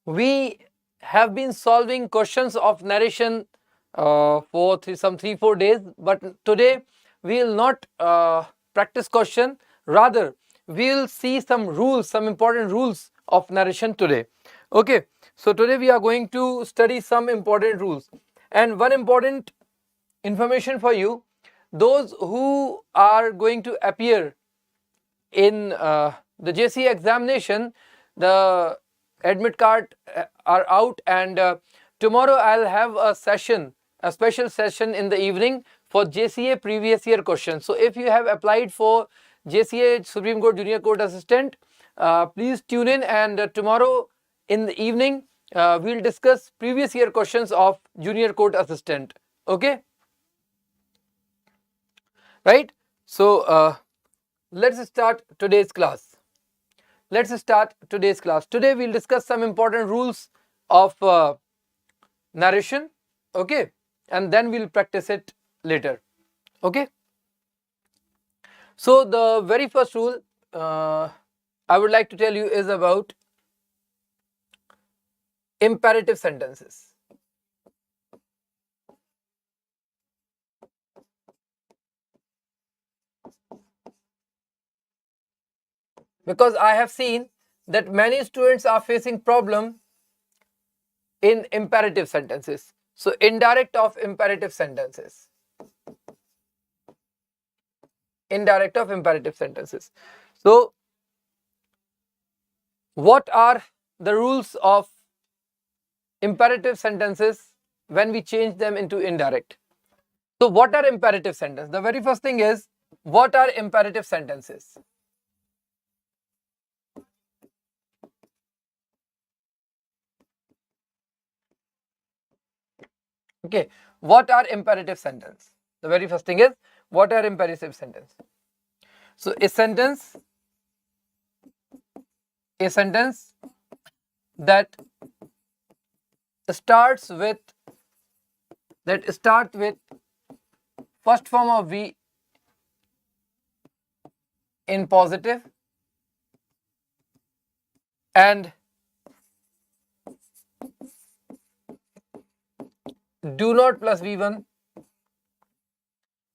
we have been solving questions of narration for some 3-4 days, but today we will not practice question, rather we will see some rules, some important rules of narration today. Okay, so today we are going to study some important rules, and one important information for you: those who are going to appear in the JCA examination, the admit card are out, and tomorrow I'll have a session, a special session in the evening for JCA previous year questions. So if you have applied for JCA Supreme Court Junior Court Assistant, please tune in, and tomorrow in the evening we'll discuss previous year questions of Junior Court Assistant. Okay, right? So let's start today's class. Today we'll discuss some important rules of narration, okay, and then we'll practice it later. Okay, so the very first rule I would like to tell you is about imperative sentences. Because I have seen that many students are facing problem in imperative sentences. So indirect of imperative sentences. So what are the rules of imperative sentences when we change them into indirect? So what are imperative sentences? The very first thing is, what are imperative sentences? Okay, what are imperative sentences? The very first thing is, what are imperative sentences? So a sentence that starts with first form of V in positive and do not plus V1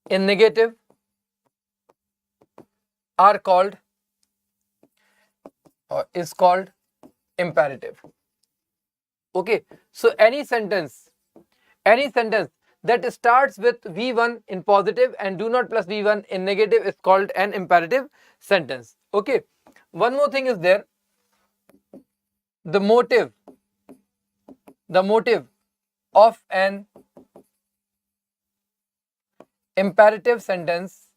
in negative are called or is called imperative. Okay, so any sentence that starts with V1 in positive and do not plus V1 in negative is called an imperative sentence. Okay, one more thing is there: the motive of an imperative sentence.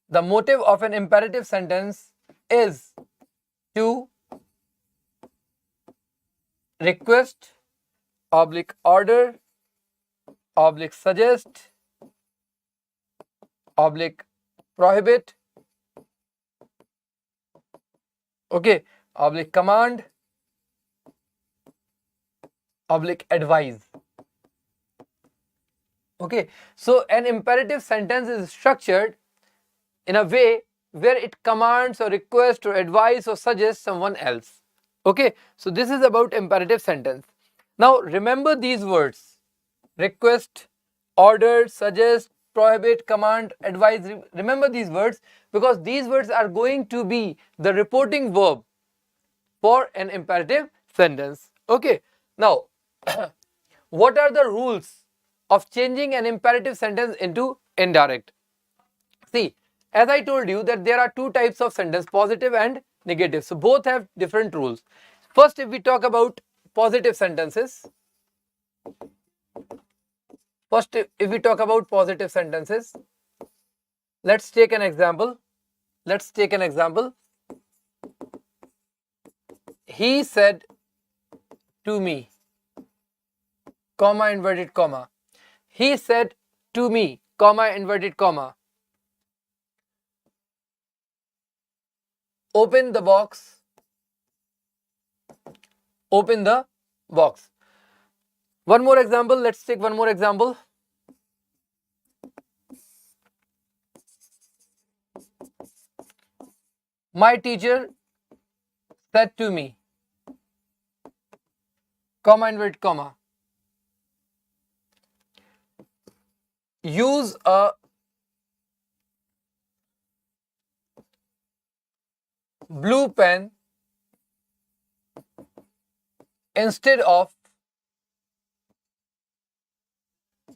The motive of an imperative sentence is to request, order, suggest, prohibit, okay, command, advise. Okay, so an imperative sentence is structured in a way where it commands or requests or advise or suggests someone else. Okay, so this is about imperative sentence. Now remember these words: request, order, suggest, prohibit, command, advise. Remember these words, because these words are going to be the reporting verb for an imperative sentence. Okay, now what are the rules of changing an imperative sentence into indirect? See, as I told you that there are two types of sentence, positive and negative. So both have different rules. First, if we talk about positive sentences, let's take an example. He said to me, comma, inverted comma. He said to me, comma, inverted comma. Open the box. One more example. Let's take one more example. My teacher said to me, comma, inverted comma. Use a blue pen instead of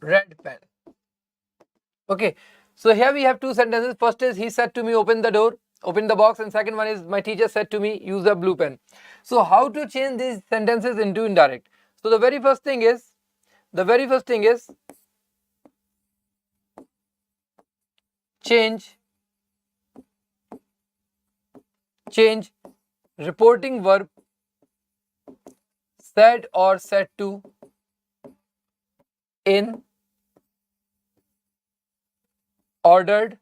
red pen. Okay, so here we have two sentences. First is he said to me, open the door, open the box, and second one is my teacher said to me, use a blue pen. So how to change these sentences into indirect? So the very first thing is change reporting verb said or said to in ordered,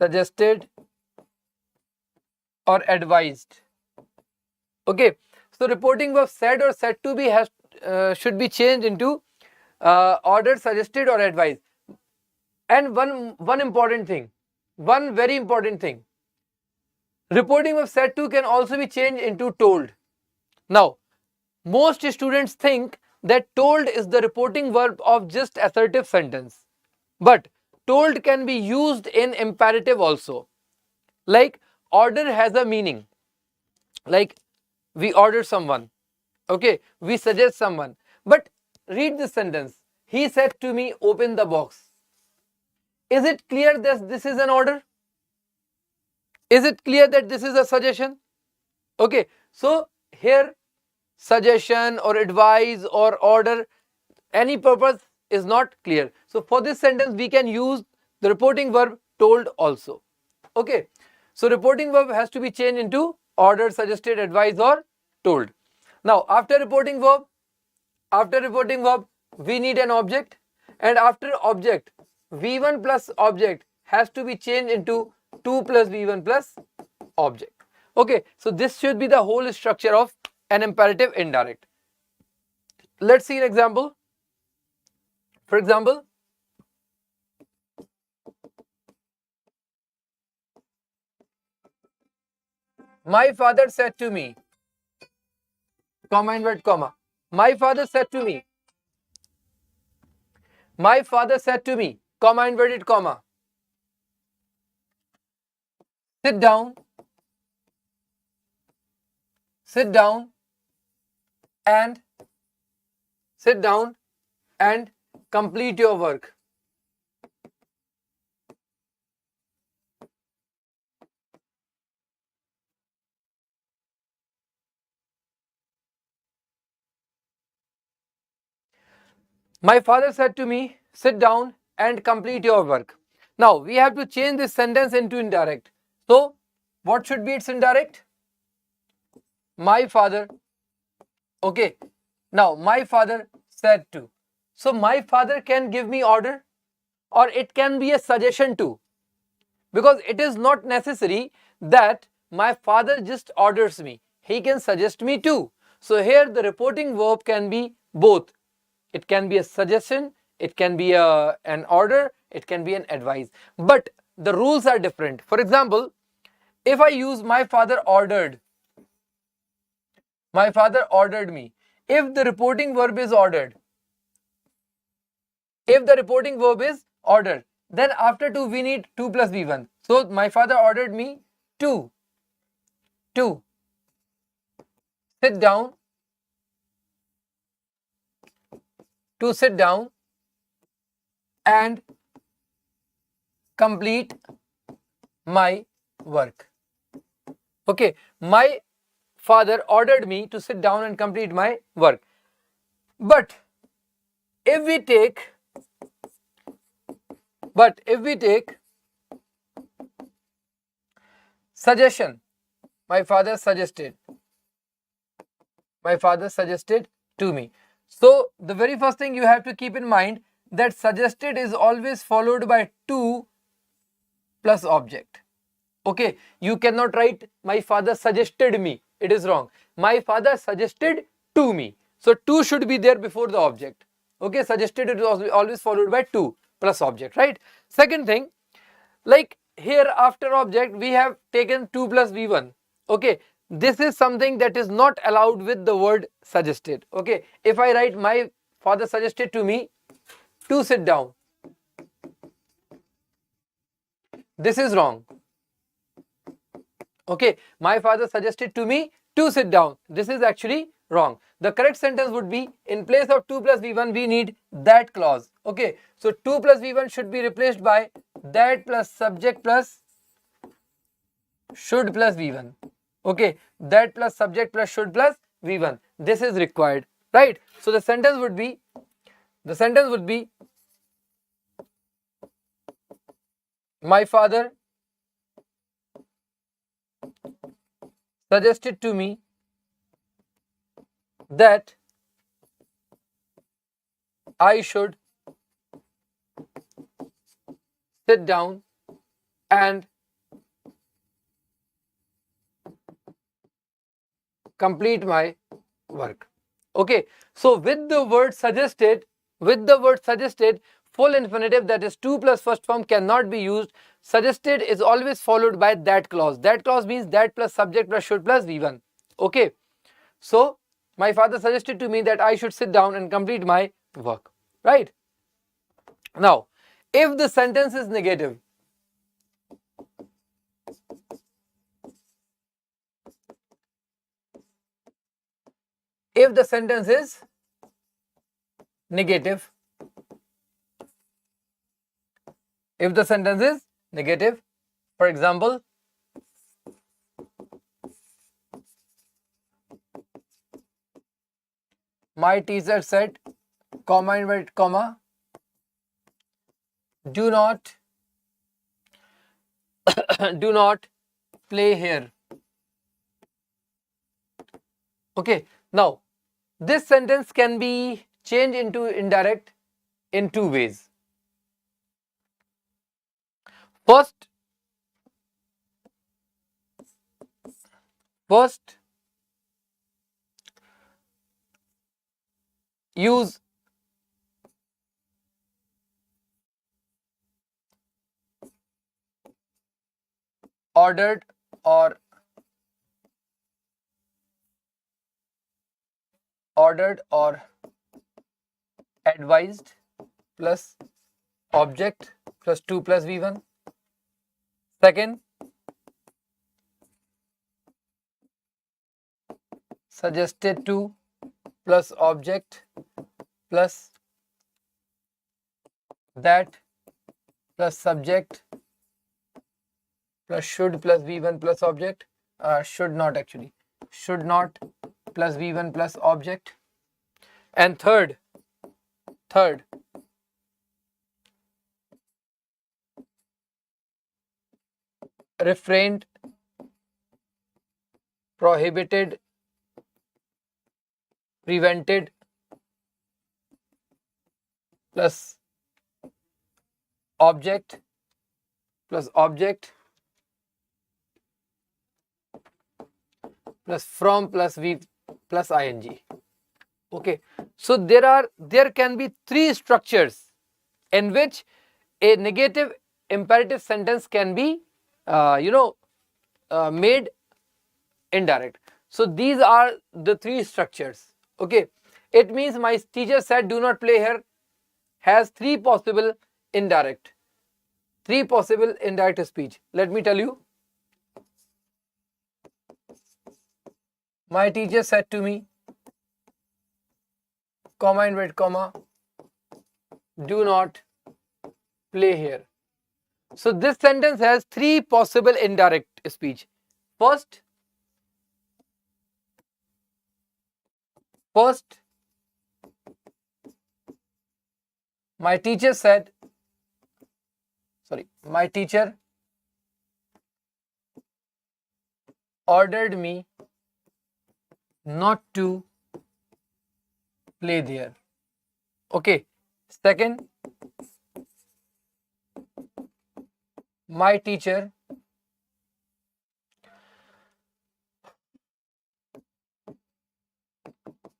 suggested, or advised. Okay, so reporting verb said or said to be should be changed into ordered, suggested, or advised. And one important thing, one very important thing, reporting verb said to can also be changed into told. Now, most students think that told is the reporting verb of just assertive sentence, but told can be used in imperative also. Like order has a meaning, like we order someone, okay, we suggest someone. But read this sentence, he said to me, open the box. Is it clear that this is an order? Is it clear that this is a suggestion? Okay, so here suggestion or advice or order, any purpose is not clear. So for this sentence we can use the reporting verb told also. Okay, so reporting verb has to be changed into ordered, suggested, advised, or told. Now after reporting verb we need an object, and after object v1 plus object has to be changed into 2 plus v1 plus object. Okay, so this should be the whole structure of an imperative indirect. Let's see an example. For example, my father said to me, comma, inverted comma. My father said to me, comma, inverted comma. Sit down and complete your work. My father said to me, sit down and complete your work. Now we have to change this sentence into indirect. So what should be its indirect? My father. Okay, now my father said to. So my father can give me order, or it can be a suggestion too, because it is not necessary that my father just orders me. He can suggest me too. So here the reporting verb can be both. It can be a suggestion, it can be an order, it can be an advice. But the rules are different. For example, if I use my father ordered me, if the reporting verb is ordered, then after 2 we need 2 plus v1. So my father ordered me to sit down, and complete my work. Okay, my father ordered me to sit down and complete my work. But if we take suggestion, my father suggested to me. So the very first thing you have to keep in mind that suggested is always followed by to plus object. Okay, you cannot write my father suggested me. It is wrong. My father suggested to me. So to should be there before the object. Okay, suggested is always followed by to plus object, right? Second thing, like here after object we have taken 2 plus v1. Okay, this is something that is not allowed with the word suggested. Okay, if I write my father suggested to me to sit down, this is wrong. Okay, my father suggested to me to sit down, this is actually wrong. The correct sentence would be, in place of 2 plus v1 we need that clause. Okay, so 2 plus v1 should be replaced by that plus subject plus should plus v1. Okay, that plus subject plus should plus v1, this is required, right? So the sentence would be my father suggested to me that I should sit down and complete my work. Okay, so with the word suggested, full infinitive, that is 2 plus first form, cannot be used. Suggested is always followed by that clause. That clause means that plus subject plus should plus v1. Okay, so my father suggested to me that I should sit down and complete my work, right? Now, if the sentence is negative, if the sentence is negative, for example, my teacher said, comma, inverted comma, do not play here. Okay, now this sentence can be changed into indirect in two ways. First, use ordered or advised plus object plus 2 plus v1. Second, suggested to plus object plus that plus subject plus should plus v1 plus object, should not plus v1 plus object. And third, refrained, prohibited, prevented plus object plus from plus v plus ing. Okay, so there can be three structures in which a negative imperative sentence can be made indirect. So these are the three structures. Okay, it means my teacher said do not play here has three possible indirect speech. Let me tell you. My teacher said to me, comma, inverted comma, do not play here. So this sentence has three possible indirect speech. First, my teacher ordered me not to play there. Okay. Second, my teacher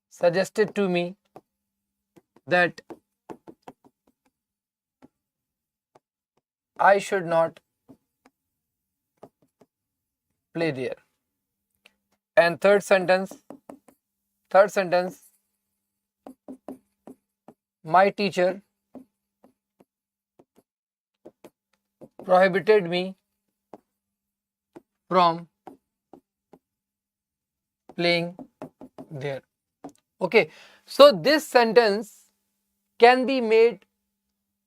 suggested to me that I should not play there. And third sentence, my teacher prohibited me from playing there. Okay, so this sentence can be made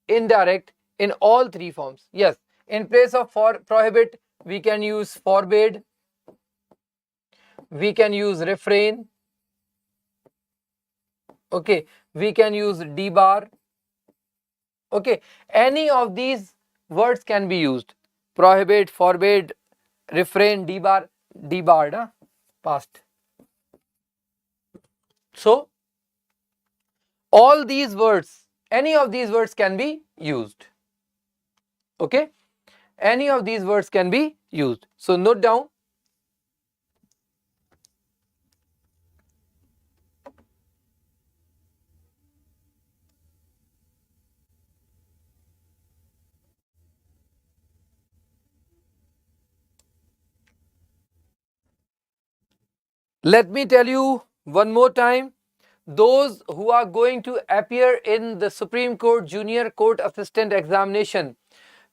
indirect in all three forms. Yes, in place of for prohibit, we can use forbade, we can use refrain, okay, we can use debar. Okay, any of these words can be used. Prohibit, forbade, refrain, debar, debarred, past. So all these words, any of these words can be used. Okay, any of these words can be used. So note down. Let me tell you one more time. Those who are going to appear in the Supreme Court Junior Court Assistant examination,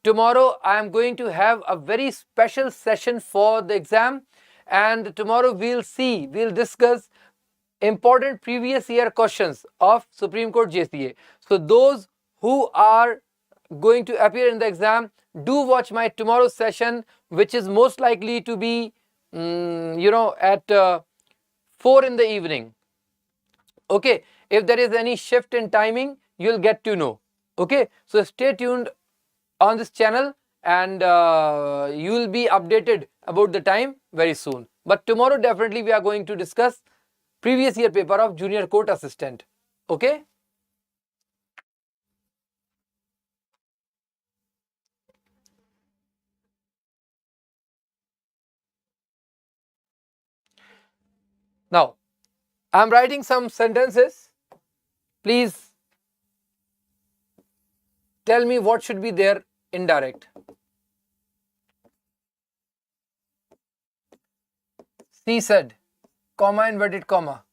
tomorrow I am going to have a very special session for the exam, and tomorrow we'll discuss important previous year questions of Supreme Court JCA. So those who are going to appear in the exam, do watch my tomorrow's session, which is most likely to be at 4 in the evening. Okay, if there is any shift in timing, you'll get to know. Okay, so stay tuned on this channel, and you will be updated about the time very soon. But tomorrow definitely we are going to discuss previous year paper of Junior Court Assistant. Okay. Now, I am writing some sentences. Please tell me what should be there indirect. She said, comma, inverted comma.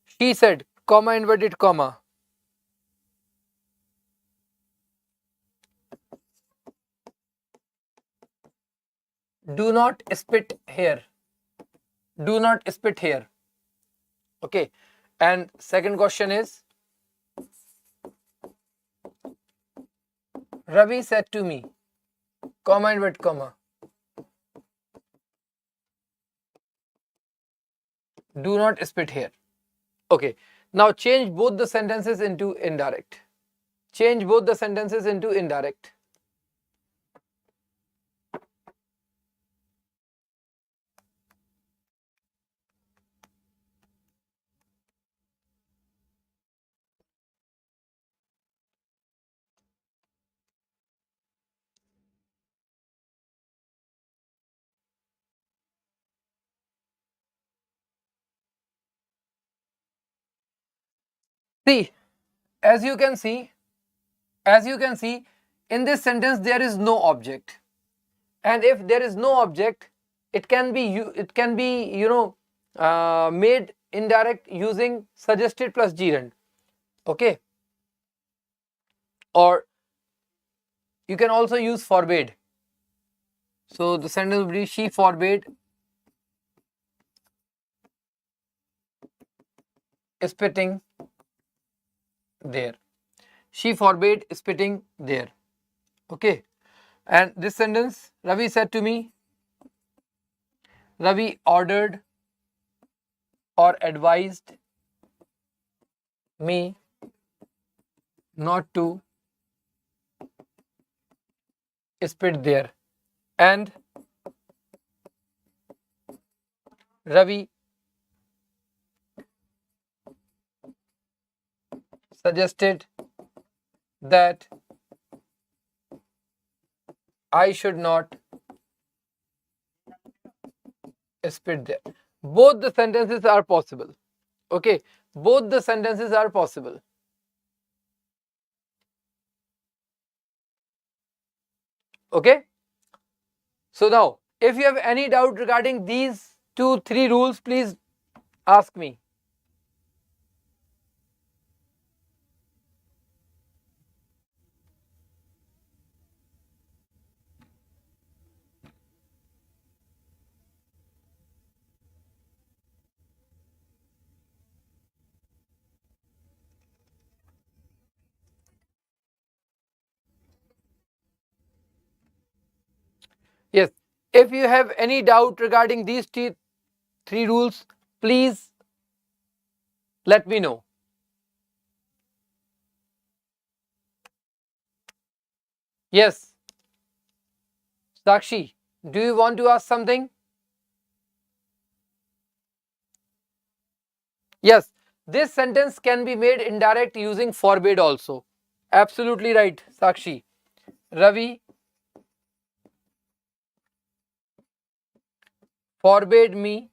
She said, comma, inverted comma. Do not spit here. Do not spit here. Okay. And second question is, Ravi said to me, comma, inverted comma. Do not spit here. Okay. Now change both the sentences into indirect. Change both the sentences into indirect. See, as you can see, in this sentence there is no object, and if there is no object, it can be made indirect using suggested plus gerund. Okay, or you can also use forbade. So the sentence would be, she forbade spitting there. She forbade spitting there. Okay, and this sentence, Ravi said to me, Ravi ordered or advised me not to spit there. And Ravi suggested that I should not spit there. Both the sentences are possible. Okay, both the sentences are possible. Okay, so now If you have any doubt regarding these 2-3 rules, please ask me. Yes, if you have any doubt regarding these three rules, please let me know. Yes, Sakshi, do you want to ask something? Yes, this sentence can be made indirect using forbade also. Absolutely right, Sakshi. Ravi forbade me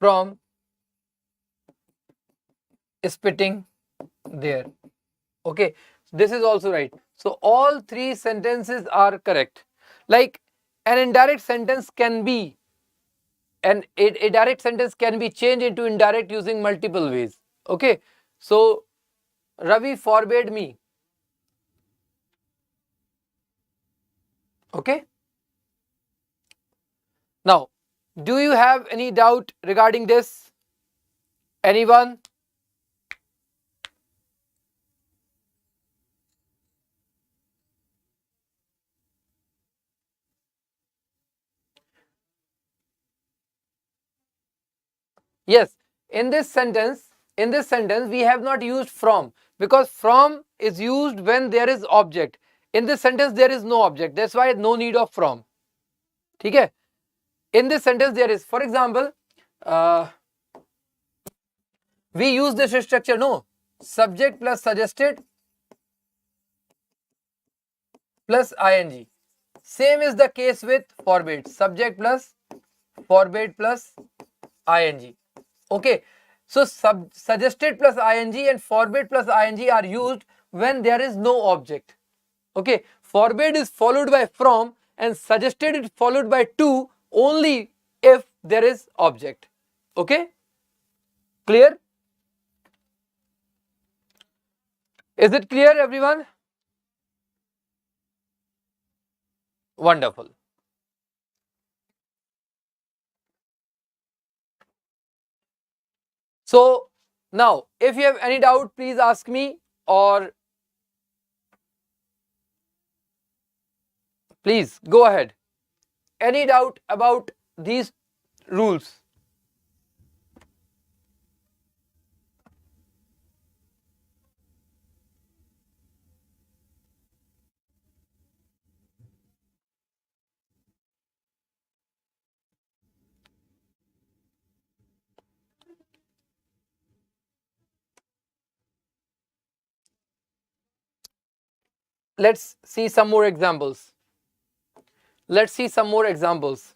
from spitting there. Okay, this is also right. So all three sentences are correct. Like an indirect sentence can be, a direct sentence can be changed into indirect using multiple ways. Okay, so Ravi forbade me. Okay, now do you have any doubt regarding this? Anyone? Yes, in this sentence we have not used from, because from is used when there is object. In this sentence there is no object, that's why no need of from. Okay, in this sentence there is, for example, we use this structure, no, subject plus suggested plus ing. Same is the case with forbade, subject plus forbade plus ing. Okay, so suggested plus ing and forbade plus ing are used when there is no object. Okay, forbade is followed by from and suggested is followed by to only if there is object. Okay, clear? Is it clear, everyone? Wonderful. So now if you have any doubt, please ask me, or please go ahead. Any doubt about these rules? Let's see some more examples. Let's see some more examples.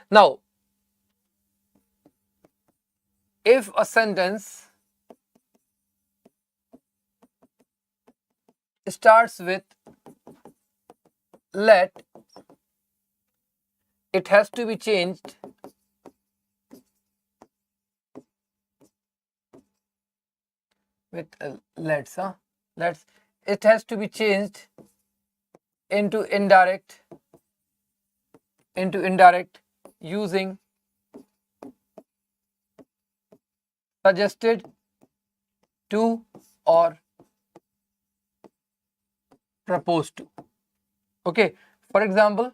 Now, if a sentence starts with let, it has to be changed with let's, it has to be changed into indirect using suggested to or proposed to. Okay, for example,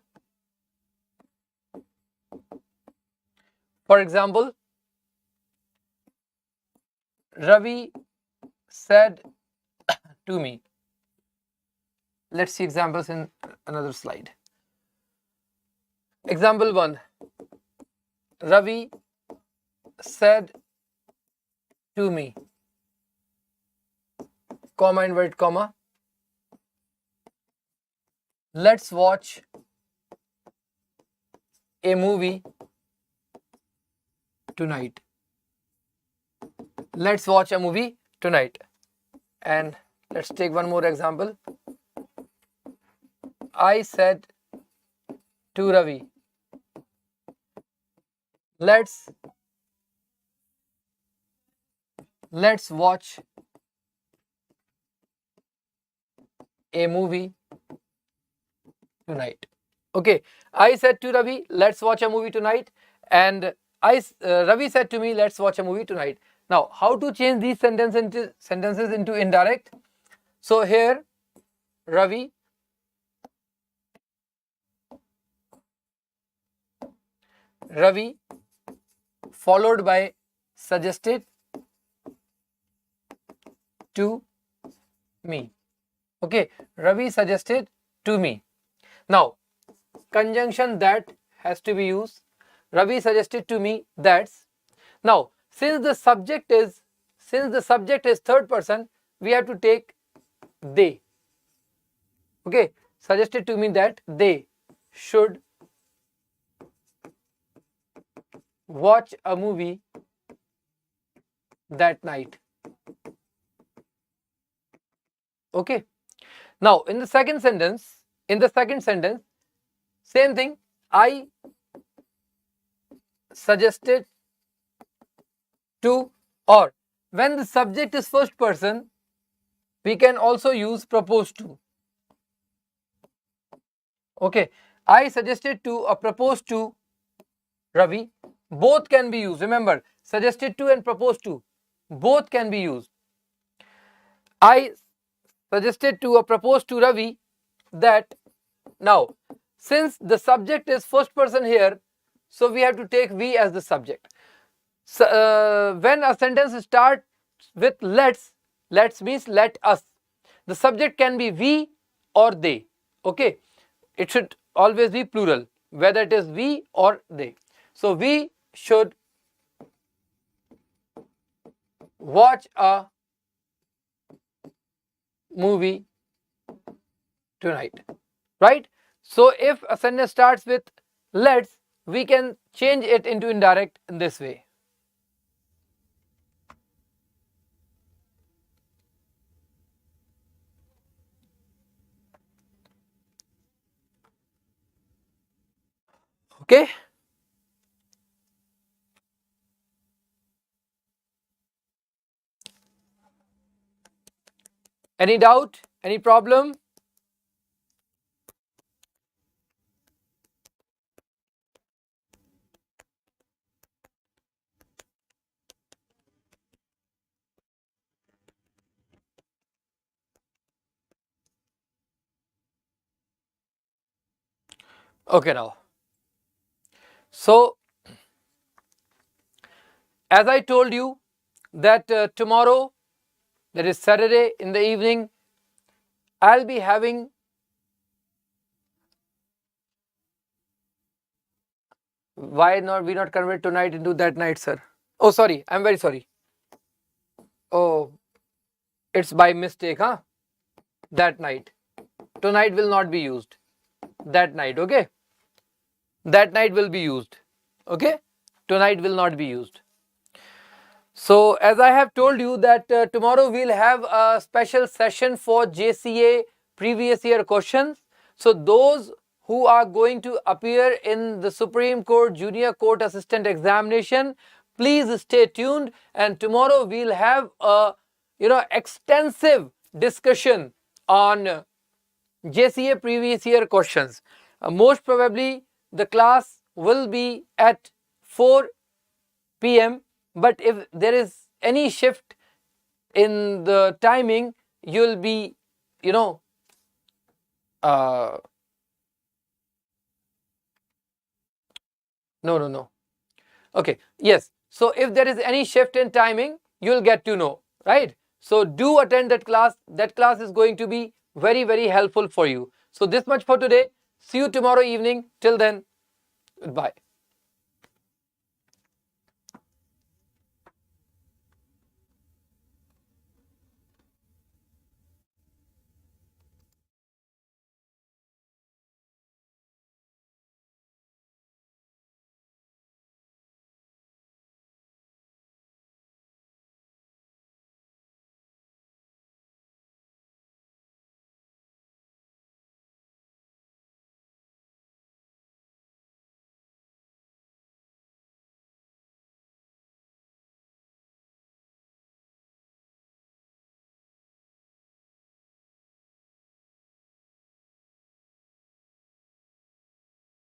Ravi said to me. Let's see examples in another slide. Example 1. Ravi said to me, comma, inverted comma, let's watch a movie tonight. Let's watch a movie tonight. And let's take one more example. I said to Ravi, let's watch a movie tonight. Okay, I said to Ravi, let's watch a movie tonight, and Ravi said to me, let's watch a movie tonight. Now, how to change these sentences into indirect? So here, Ravi followed by suggested to me. Okay, Ravi suggested to me. Now, conjunction that has to be used. Ravi suggested to me that's. Now, since the subject is third person, we have to take they. Okay, suggested to me that they should watch a movie that night. Okay. Now, in the second sentence, same thing. I suggested to, or when the subject is first person, we can also use proposed to. Okay. I suggested to or proposed to Ravi. Both can be used. Remember, suggested to and proposed to, both can be used. I suggested to or proposed to Ravi that. Now, since the subject is first person here, so we have to take we as the subject. So, when a sentence starts with let's means let us. The subject can be we or they. Okay, it should always be plural, whether it is we or they. So we should watch a movie tonight, right? So if a sentence starts with let's, we can change it into indirect in this way. Okay. Any doubt? Any problem? Okay, now. So, as I told you that tomorrow, that is Saturday in the evening, I'll be having why not we not convert tonight into that night, sir? Oh, sorry, I'm very sorry. Oh, it's by mistake, huh? That night. Tonight will not be used. That night, okay? That night will be used. Okay? Tonight will not be used. So, as I have told you that tomorrow we'll have a special session for JCA previous year questions. So, those who are going to appear in the Supreme Court Junior Court Assistant Examination, please stay tuned, and tomorrow we'll have a extensive discussion on JCA previous year questions. Most probably the class will be at 4 p.m. but if there is any shift in the timing, you'll be no. Okay, yes. So if there is any shift in timing, you'll get to know, right? So do attend that class. That class is going to be very, very helpful for you. So this much for today. See you tomorrow evening. Till then, goodbye.